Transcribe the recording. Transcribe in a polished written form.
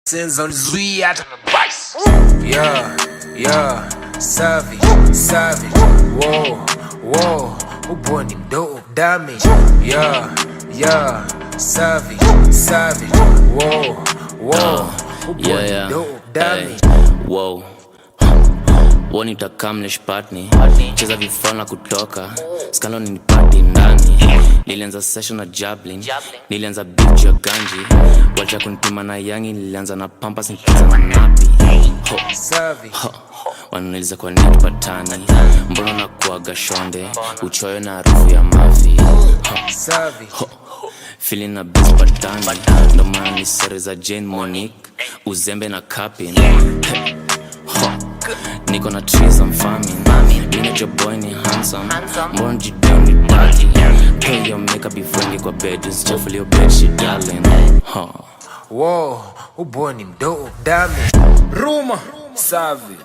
Sins on Zui out on the vice. Yeah, savage, whoa, who born him dope damage. Yeah, savage, whoa, who born him dope damage. Whoa. Woni utakamlesh partni cheza vifana kutoka skalo ni party ndani. Nilianza session na jabbling, nilianza beat ya ganji. Wacha kunituma na yangi, nilianza na pampas nikianza na napi. Wananiuliza kwa nini tupatani, mbona nakuaga shonde, uchoyo na harufu ya mafi. Feeling na biz patani, ndo maana ni sere za Jane Monique, uzembe na capin. Niko na trees I'm farming, mina your boy ni handsome, mbona jidoni daddy. Pay your makeup before you go bed, just shuffle your bed shit darling. Whoa, who born him dope damage. Ruma, Savage.